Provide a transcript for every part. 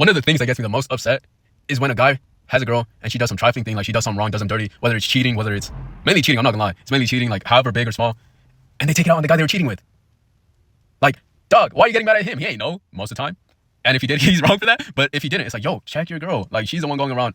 One of the things that gets me the most upset is when a guy has a girl and she does some trifling thing, like she does something wrong, does something dirty, whether it's cheating, whether it's mainly cheating, I'm not gonna lie. It's mainly cheating, like however big or small, and they take it out on the guy they were cheating with. Like, dog, why are you getting mad at him? He ain't know most of the time. And if he did, he's wrong for that. But if he didn't, it's like, yo, check your girl. Like, she's the one going around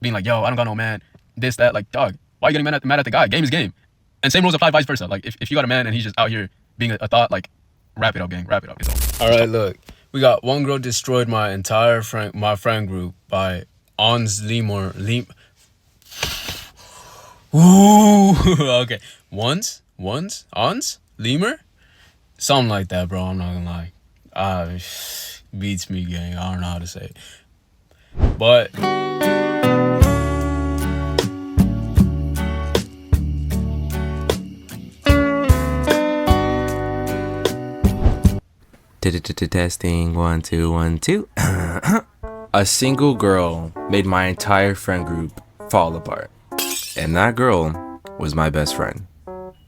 being like, yo, I don't got no man, this, that. Like, dog, why are you getting mad at the guy? Game is game. And same rules apply vice versa. Like, if you got a man and he's just out here being a thought, like, wrap it up, gang, wrap it up. All right, look. We got one girl destroyed my entire friend group by OnzLemur. Ooh, okay. OnzLemur? Something like that, bro. I'm not gonna lie. Beats me, gang. I don't know how to say it. But testing 1 2 1 2. A single girl made my entire friend group fall apart, and that girl was my best friend,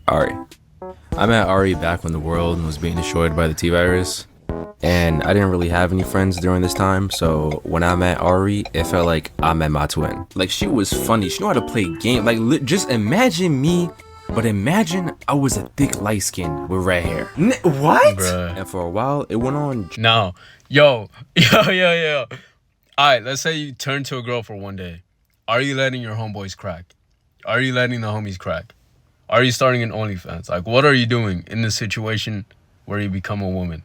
Ari. I met Ari back when the world was being destroyed by the T-virus, and I didn't really have any friends during this time, so when I met Ari, it felt like I met my twin. Like, she was funny, she knew how to play game. Like, just imagine me, but imagine I was a thick light skin with red hair. what? Bruh. And for a while, it went on. No. Yo. Alright, let's say you turn to a girl for one day. Are you letting your homeboys crack? Are you letting the homies crack? Are you starting an OnlyFans? Like, what are you doing in the situation where you become a woman?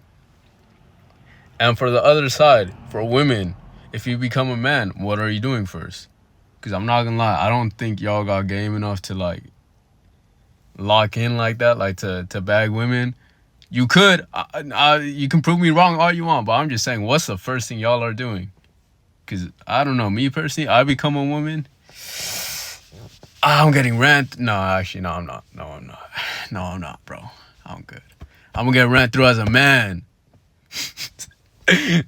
And for the other side, for women, if you become a man, what are you doing first? Because I'm not gonna lie, I don't think y'all got game enough to, like, lock in like that, like to bag women. You could, you can prove me wrong all you want, but I'm just saying, what's the first thing y'all are doing? Because I don't know, me personally, I become a woman, I'm getting rent. No, actually, no, I'm not. No, I'm not, bro. I'm good. I'm gonna get rent through as a man.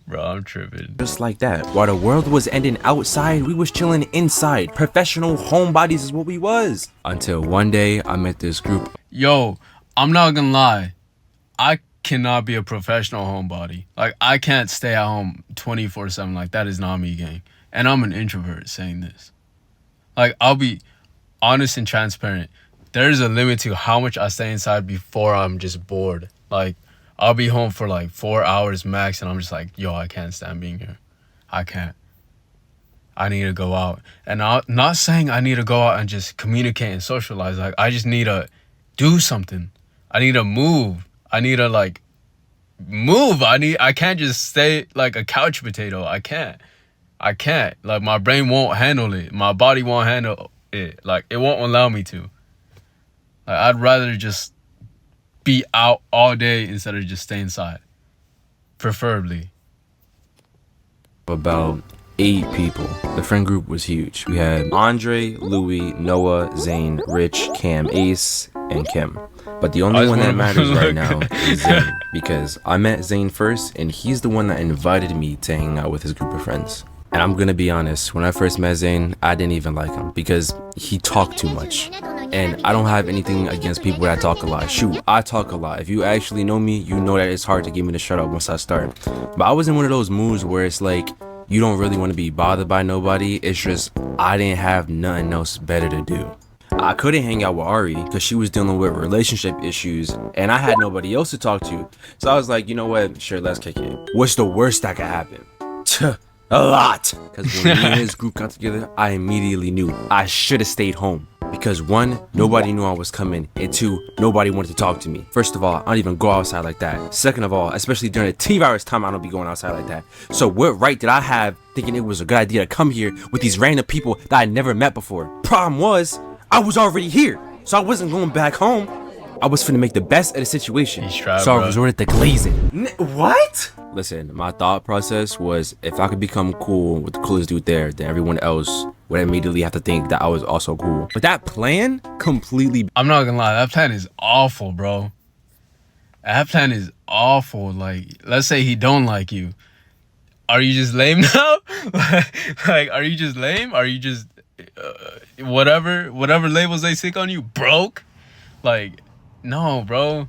Bro, I'm tripping. Just like that. While the world was ending outside, we was chilling inside. Professional homebodies is what we was. Until one day, I met this group. Yo, I'm not gonna lie. I cannot be a professional homebody. Like, I can't stay at home 24/7. Like, that is not me, gang. And I'm an introvert saying this. Like, I'll be honest and transparent. There's a limit to how much I stay inside before I'm just bored. Like, I'll be home for like 4 hours max, and I'm just like, yo, I can't stand being here. I can't. I need to go out. And I'm not saying I need to go out and just communicate and socialize. Like, I just need to do something. I need to move. I need to, like, move. I can't just stay like a couch potato. I can't. Like, my brain won't handle it. My body won't handle it. Like, it won't allow me to. Like, I'd rather just be out all day instead of just stay inside. Preferably. About 8 people. The friend group was huge. We had Andre, Louis, Noah, Zane, Rich, Cam, Ace, and Kim. But the only one that matters right now is Zane, because I met Zane first, and he's the one that invited me to hang out with his group of friends. And I'm gonna be honest, when I first met Zane, I didn't even like him because he talked too much. And I don't have anything against people that talk a lot. Shoot, I talk a lot. If you actually know me, you know that it's hard to get me to shut up once I start. But I was in one of those moods where it's like, you don't really want to be bothered by nobody. It's just, I didn't have nothing else better to do. I couldn't hang out with Ari because she was dealing with relationship issues and I had nobody else to talk to. So I was like, you know what? Sure, let's kick it. What's the worst that could happen? A lot. Because when me and his group got together, I immediately knew I should have stayed home. Because 1, nobody knew I was coming, and 2, nobody wanted to talk to me. First of all, I don't even go outside like that. Second of all, especially during the T-virus time, I don't be going outside like that. So what right did I have thinking it was a good idea to come here with these random people that I never met before? Problem was, I was already here, so I wasn't going back home. I was finna make the best of the situation, so I resorted to glazing. What? Listen, my thought process was if I could become cool with the coolest dude there, then everyone else would immediately have to think that I was also cool. But that plan completely... I'm not gonna lie, that plan is awful, bro. That plan is awful. Like, let's say he don't like you. Are you just lame now? like, are you just lame? Are you just whatever labels they stick on you? Broke? Like, no, bro.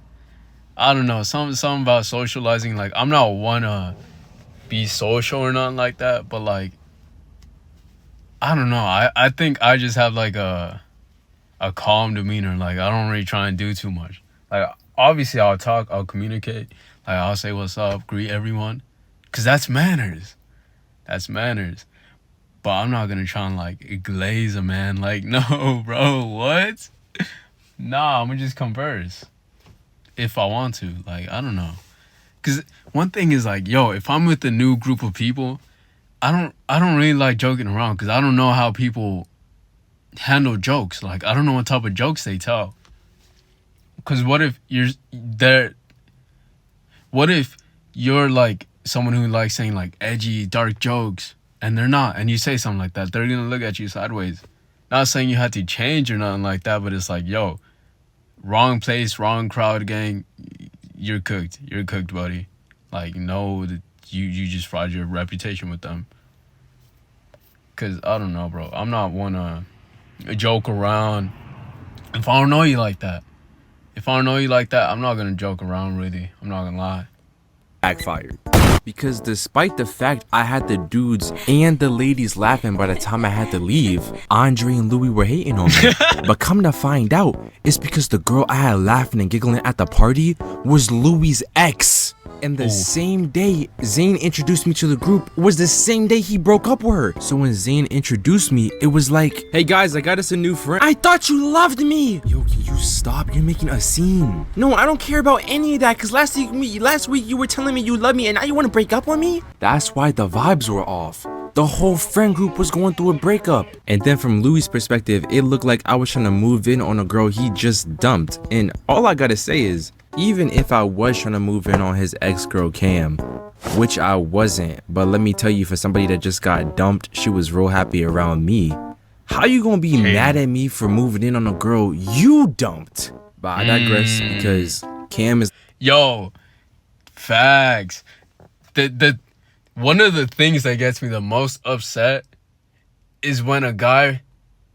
I don't know. Something about socializing. Like, I'm not one be social or nothing like that, but like I don't know. I think I just have like a calm demeanor. Like I don't really try and do too much. Like obviously I'll talk, I'll communicate, like I'll say what's up, greet everyone, cause that's manners. That's manners. But I'm not gonna try and like glaze a man. Like no, bro, what? Nah, I'm gonna just converse if I want to. Like I don't know. Cause one thing is like, yo, if I'm with a new group of people, I don't really like joking around because I don't know how people handle jokes. Like I don't know what type of jokes they tell. Cause what if you're there? What if you're like someone who likes saying like edgy, dark jokes, and they're not, and you say something like that, they're gonna look at you sideways. Not saying you had to change or nothing like that, but it's like, yo, wrong place, wrong crowd, gang. You're cooked. You're cooked, buddy. Like, no, that you just fried your reputation with them. Cause I don't know, bro. I'm not one to joke around. If I don't know you like that, I'm not gonna joke around. Really, I'm not gonna lie. Backfired. Because despite the fact I had the dudes and the ladies laughing by the time I had to leave, Andre and Louis were hating on me. But come to find out, it's because the girl I had laughing and giggling at the party was Louis' ex. And the same day Zane introduced me to the group was the same day he broke up with her. So when Zane introduced me, it was like, hey guys, I got us a new friend. I thought you loved me. Yo, can you stop? You're making a scene. No, I don't care about any of that, because last week you were telling me you love me and now you want to break up with me? That's why the vibes were off. The whole friend group was going through a breakup. And then from Louis' perspective, it looked like I was trying to move in on a girl he just dumped. And all I gotta say is, even if I was trying to move in on his ex-girl Cam, which I wasn't, but let me tell you, for somebody that just got dumped, she was real happy around me. How you gonna be mad at me for moving in on a girl you dumped? But I digress, because Cam is... Yo, facts. The one of the things that gets me the most upset is when a guy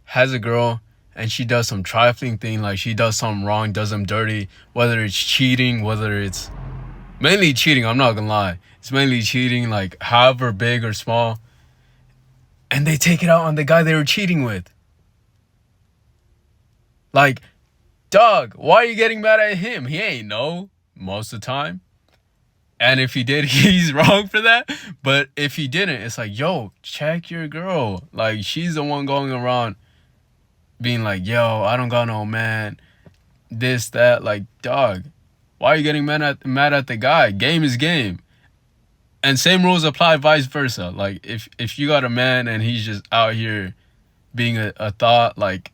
has a girl and she does some trifling thing, like she does something wrong, does them dirty, whether it's cheating, whether it's mainly cheating, I'm not gonna lie. It's mainly cheating, like however big or small. And they take it out on the guy they were cheating with. Like, dog, why are you getting mad at him? He ain't know most of the time. And if he did, he's wrong for that. But if he didn't, it's like, yo, check your girl. Like, she's the one going around being like, yo, I don't got no man, this, that. Like, dog, why are you getting mad at the guy? Game is game. And same rules apply vice versa. Like, if you got a man and he's just out here being a thought, like,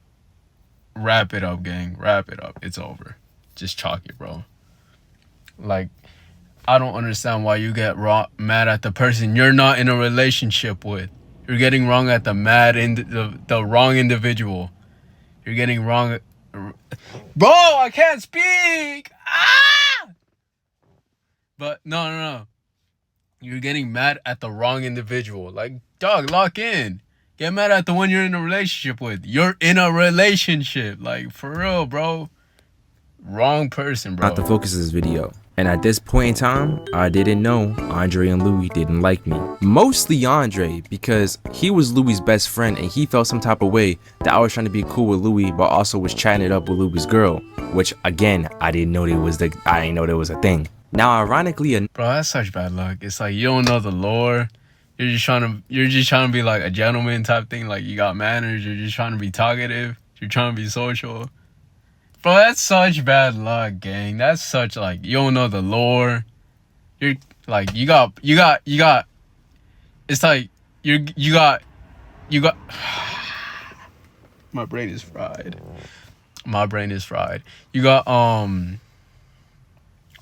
wrap it up, gang. Wrap it up. It's over. Just chalk it, bro. Like, I don't understand why you get mad at the person you're not in a relationship with. You're getting wrong at the wrong individual. You're getting wrong. Bro, I can't speak. Ah! But no. You're getting mad at the wrong individual. Like, dog, lock in. Get mad at the one you're in a relationship with. You're in a relationship. Like, for real, bro. Wrong person, bro. Not the focus of this video. And at this point in time, I didn't know Andre and Louis didn't like me. Mostly Andre, because he was Louis' best friend and he felt some type of way that I was trying to be cool with Louis, but also was chatting it up with Louis' girl. Which, again, I didn't know there was a thing. Now, ironically, bro, that's such bad luck. It's like you don't know the lore. You're just trying to be like a gentleman type thing. Like, you got manners. You're just trying to be talkative. You're trying to be social. Bro, that's such bad luck, gang. That's such, like, you don't know the lore. You're like, you got. It's like you got. My brain is fried. You got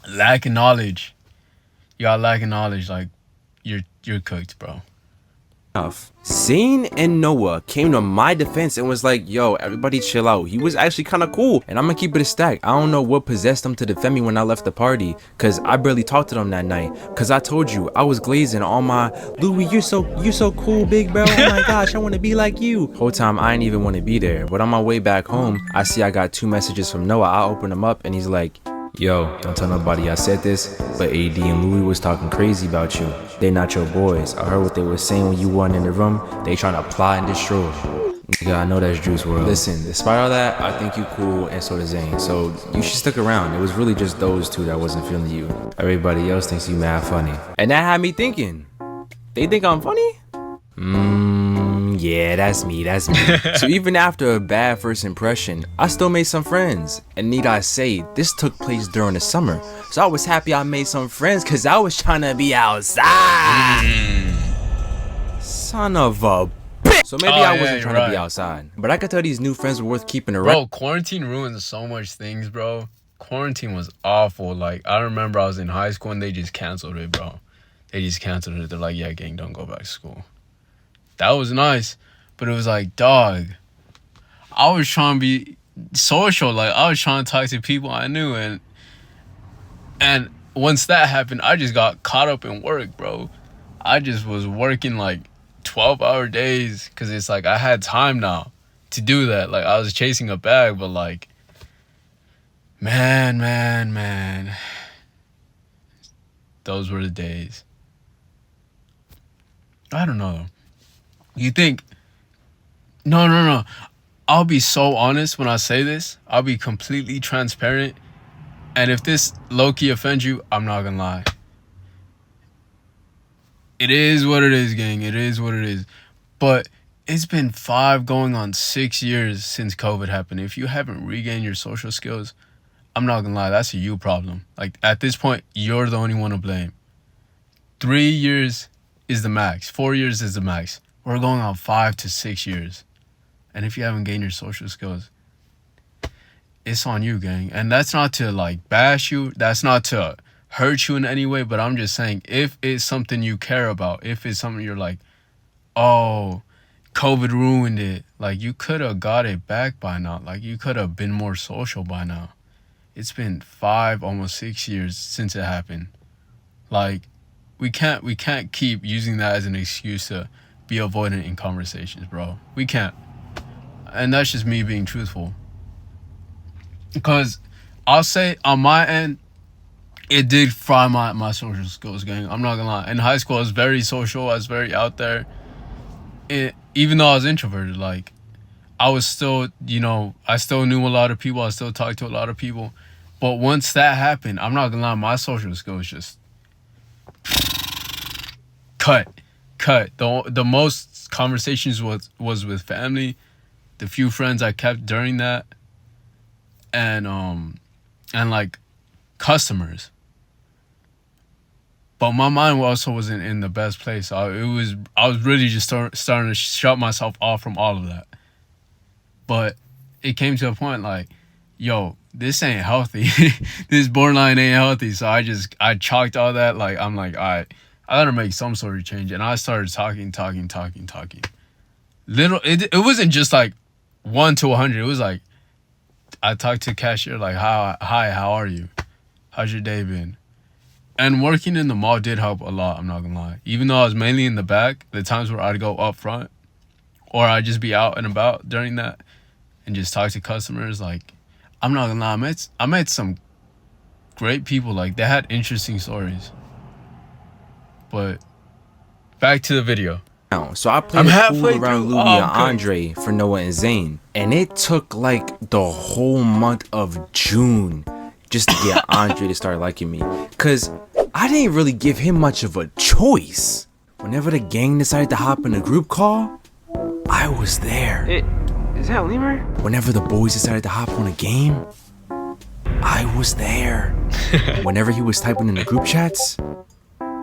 lack of knowledge. Like, you're cooked, bro. Zane and Noah came to my defense and was like, yo, everybody chill out. He was actually kind of cool, and I'm gonna keep it a stack. I don't know what possessed them to defend me when I left the party, because I barely talked to them that night, because I told you I was glazing all my, Louis, you're so cool, big bro, oh my gosh, I want to be like you. Whole time I didn't even want to be there. But on my way back home, I see I got 2 messages from Noah. I open them up and he's like, yo, don't tell nobody I said this, but AD and Louis was talking crazy about you. They not your boys. I heard what they were saying when you weren't in the room. They trying to plot and destroy. Nigga, I know that's Juice WRLD. Listen, despite all that, I think you cool and so does Zane. So you should stick around. It was really just those two that wasn't feeling you. Everybody else thinks you mad funny. And that had me thinking, they think I'm funny? Yeah, that's me. So even after a bad first impression, I still made some friends. And need I say, this took place during the summer. So I was happy I made some friends because I was trying to be outside. Son of a bitch. So maybe I wasn't trying to be outside. But I could tell these new friends were worth keeping around. Bro, quarantine ruined so much things, bro. Quarantine was awful. Like, I remember I was in high school and they just canceled it, bro. They just canceled it. They're like, yeah, gang, don't go back to school. That was nice. But it was like, dog, I was trying to be social. Like, I was trying to talk to people I knew. And once that happened, I just got caught up in work, bro. I just was working like 12-hour days because it's like I had time now to do that. Like, I was chasing a bag, but like, man. Those were the days. I don't know, though. You think... No. I'll be so honest when I say this. I'll be completely transparent. And if this low-key offends you, I'm not gonna lie. It is what it is, gang. It is what it is. But it's been 5 going on 6 years since COVID happened. If you haven't regained your social skills, I'm not gonna lie, that's a you problem. Like, at this point, you're the only one to blame. 3 years is the max. 4 years is the max. We're going on 5 to 6 years. And if you haven't gained your social skills, it's on you, gang. And that's not to, like, bash you. That's not to hurt you in any way. But I'm just saying, if it's something you care about, if it's something you're like, oh, COVID ruined it. Like, you could have got it back by now. Like, you could have been more social by now. It's been 5, almost 6 years since it happened. Like, we can't keep using that as an excuse to be avoidant in conversations, bro. We can't. And that's just me being truthful. Because I'll say on my end, it did fry my social skills, gang. I'm not gonna lie. In high school, I was very social. I was very out there. Even though I was introverted, like, I was still, I still knew a lot of people. I still talked to a lot of people. But once that happened, I'm not gonna lie, my social skills just cut. The most conversations was with family, the few friends I kept during that, and like customers. But my mind also wasn't in the best place. I was really just starting to shut myself off from all of that. But it came to a point like, yo, this ain't healthy. This borderline ain't healthy. So I chalked all that. Like, I'm like, all right, I gotta make some sort of change. And I started talking. It wasn't just like 1 to 100. It was like, I talked to cashier like, hi, how are you? How's your day been? And working in the mall did help a lot, I'm not gonna lie. Even though I was mainly in the back, the times where I'd go up front, or I'd just be out and about during that and just talk to customers, like, I'm not gonna lie, I met some great people. Like, they had interesting stories. But back to the video. So I played a fool around Louis and Andre for Noah and Zane. And it took like the whole month of June just to get Andre to start liking me. Cause I didn't really give him much of a choice. Whenever the gang decided to hop in a group call, I was there. Is that Lemur? Whenever the boys decided to hop on a game, I was there. Whenever he was typing in the group chats,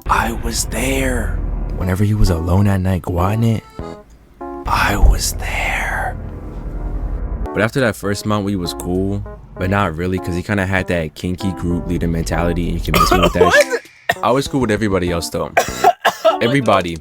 I was there. Whenever he was alone at night guarding it, I was there. But after that first month, we was cool, but not really, because he kind of had that kinky group leader mentality, and you can miss me with that. I was cool with everybody else, though. Everybody,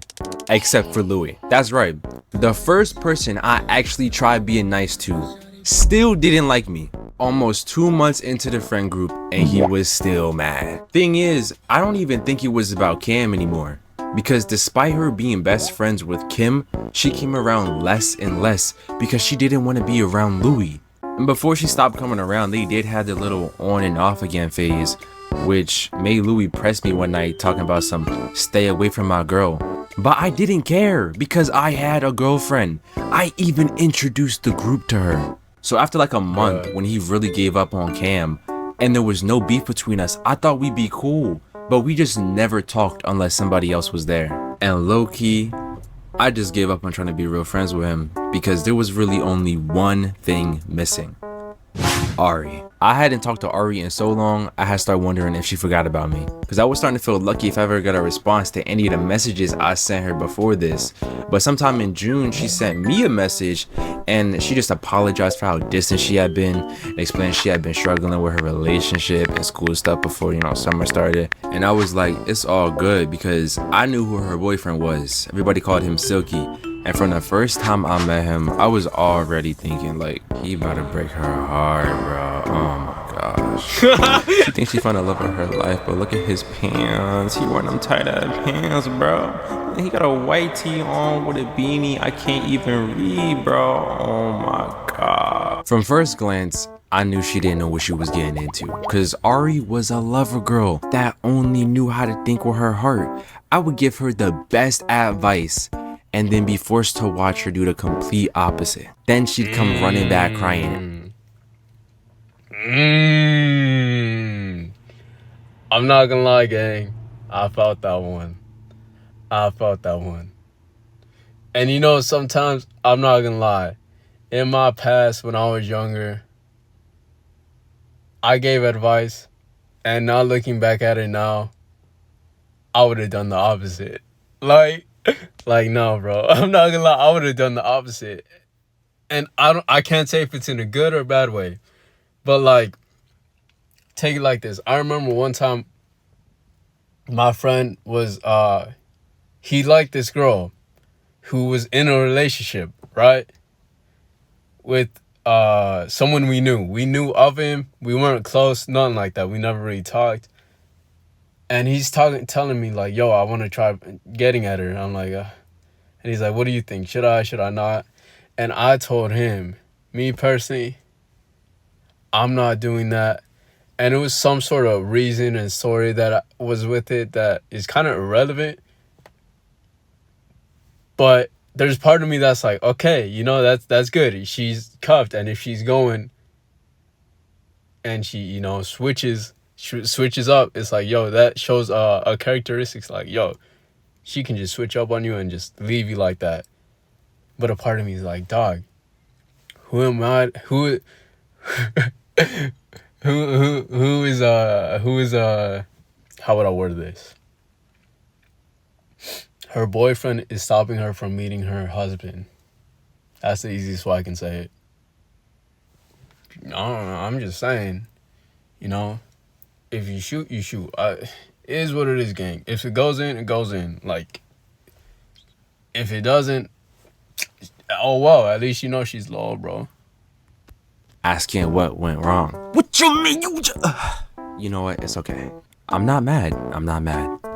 except for Louis. That's right. The first person I actually tried being nice to still didn't like me. Almost 2 months into the friend group, and he was still mad. Thing is, I don't even think it was about Cam anymore. Because despite her being best friends with Kim, she came around less and less because she didn't want to be around Louis. And before she stopped coming around, they did have the little on and off again phase. which made Louis press me one night talking about some stay away from my girl. But I didn't care because I had a girlfriend. I even introduced the group to her. So after like a month, when he really gave up on Cam and there was no beef between us, I thought we'd be cool, but we just never talked unless somebody else was there. And low-key, I just gave up on trying to be real friends with him because there was really only one thing missing. Ari. I hadn't talked to Ari in so long, I had started wondering if she forgot about me. Because I was starting to feel lucky if I ever got a response to any of the messages I sent her before this. But sometime in June, she sent me a message and she just apologized for how distant she had been, and explained she had been struggling with her relationship and school stuff before, summer started. And I was like, it's all good because I knew who her boyfriend was. Everybody called him Silky. And from the first time I met him, I was already thinking, like, he about to break her heart, bro. Oh my gosh. She thinks she found the love of her life, but look at his pants. He wearing them tight-ass pants, bro. And he got a white tee on with a beanie I can't even read, bro. Oh my god. From first glance, I knew she didn't know what she was getting into. Because Ari was a lover girl that only knew how to think with her heart. I would give her the best advice and then be forced to watch her do the complete opposite. Then she'd come running back crying. I'm not gonna lie, gang. I felt that one. And sometimes, I'm not gonna lie, in my past when I was younger, I gave advice, and now looking back at it now, I would have done the opposite. Like, no, bro. I'm not gonna lie. I would have done the opposite. And I can't say if it's in a good or bad way. But, like, take it like this. I remember one time my friend was, he liked this girl who was in a relationship, right? With someone we knew. We knew of him. We weren't close. Nothing like that. We never really talked. And he's telling me, like, yo, I want to try getting at her. And I'm like, and he's like, what do you think? Should I not? And I told him, me personally, I'm not doing that. And it was some sort of reason and story that was with it that is kind of irrelevant. But there's part of me that's like, okay, that's good. She's cuffed. And if she's going and she, switches up, it's like, yo, that shows a characteristics like, yo, she can just switch up on you and just leave you like that. But a part of me is like, dog, who am I? Who is how would I word this? Her boyfriend is stopping her from meeting her husband. That's the easiest way I can say it. I don't know, I'm just saying, if you shoot, you shoot. It is what it is, gang. If it goes in, it goes in. Like, if it doesn't, oh well, at least she's low, bro. Asking what went wrong. What you mean? You know what? It's okay. I'm not mad.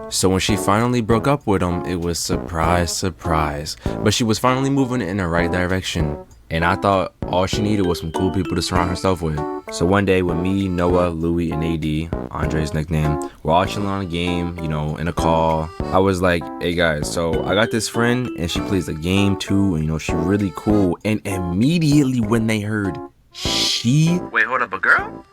So when she finally broke up with him, it was surprise. But she was finally moving in the right direction. And I thought all she needed was some cool people to surround herself with. So one day when me, Noah, Louis, and AD, Andre's nickname, we're all chilling on a game, in a call, I was like, hey guys, so I got this friend and she plays the game too, and she's really cool. And immediately when they heard Wait, hold up, a girl?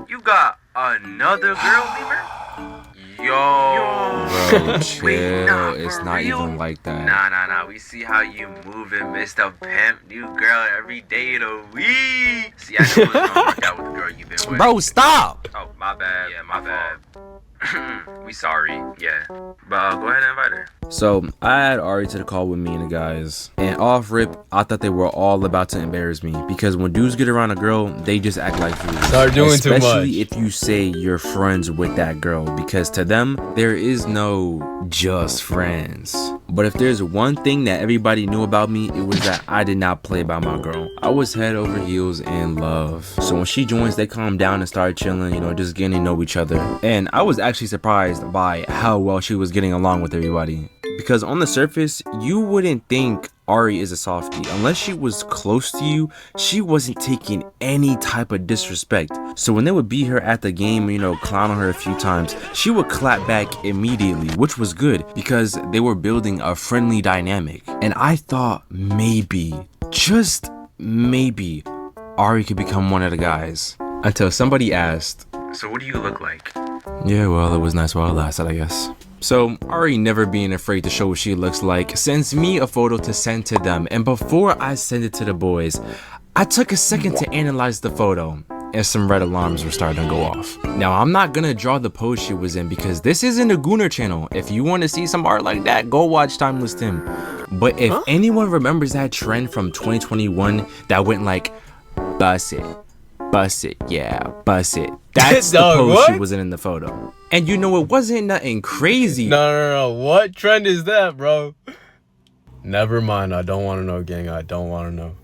You got another girl, Lemur? Yo. Bro, chill. Wait, nah, it's for not real? even like that. Nah. We see how you moving, Mr. Pimp. New girl every day of the week. See, I knew it was gonna work out with the girl you've been with. Bro, stop. Oh, my bad. Yeah, my bad. We sorry. Yeah. But go ahead and invite her. So I had Ari to the call with me and the guys, and off rip, I thought they were all about to embarrass me because when dudes get around a girl, they just act like fools. Start doing too much. Especially if you say you're friends with that girl, because to them there is no just friends. But if there's one thing that everybody knew about me, it was that I did not play by my girl. I was head over heels in love. So when she joins, they calm down and start chilling, just getting to know each other. And I was actually surprised by how well she was getting along with everybody. Because on the surface, you wouldn't think Ari is a softie. Unless she was close to you, she wasn't taking any type of disrespect. So when they would beat her at the game, you know, clown on her a few times, she would clap back immediately, which was good because they were building a friendly dynamic. And I thought maybe, just maybe, Ari could become one of the guys. Until somebody asked, So what do you look like? yeah, well, it was nice while it lasted, I guess. So, Ari, never being afraid to show what she looks like, sends me a photo to send to them. And before I send it to the boys, I took a second to analyze the photo, and some red alarms were starting to go off. Now, I'm not gonna draw the pose she was in because this isn't a Gooner channel. If you want to see some art like that, go watch Timeless Tim. But if anyone remembers that trend from 2021 that went like, bust it, yeah, bust it. That's the pose she was in the photo. And you know, it wasn't nothing crazy. No. What trend is that, bro? Never mind. I don't want to know, gang. I don't want to know.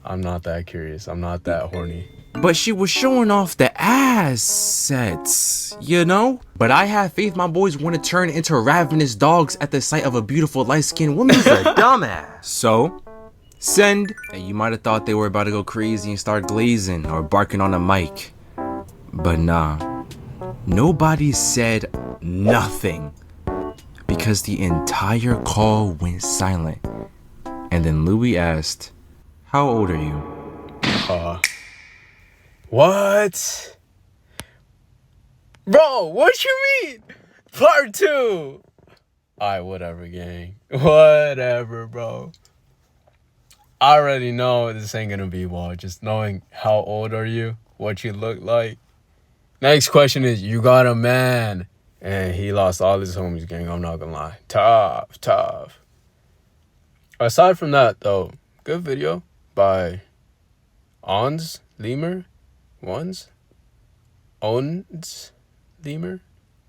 I'm not that curious. I'm not that horny. But she was showing off the assets, you know? But I have faith my boys want to turn into ravenous dogs at the sight of a beautiful light-skinned woman who's a dumbass. So, send. And you might have thought they were about to go crazy and start glazing or barking on a mic. But nah. Nobody said nothing because the entire call went silent. And then Louis asked, how old are you? What? Bro, what you mean? Part 2. Alright, whatever, gang. Whatever, bro. I already know this ain't gonna be well. Just knowing how old are you, what you look like. Next question is, you got a man. And he lost all his homies, gang. I'm not gonna lie. Tough. Aside from that, though, good video by OnzLemur. OnzLemur.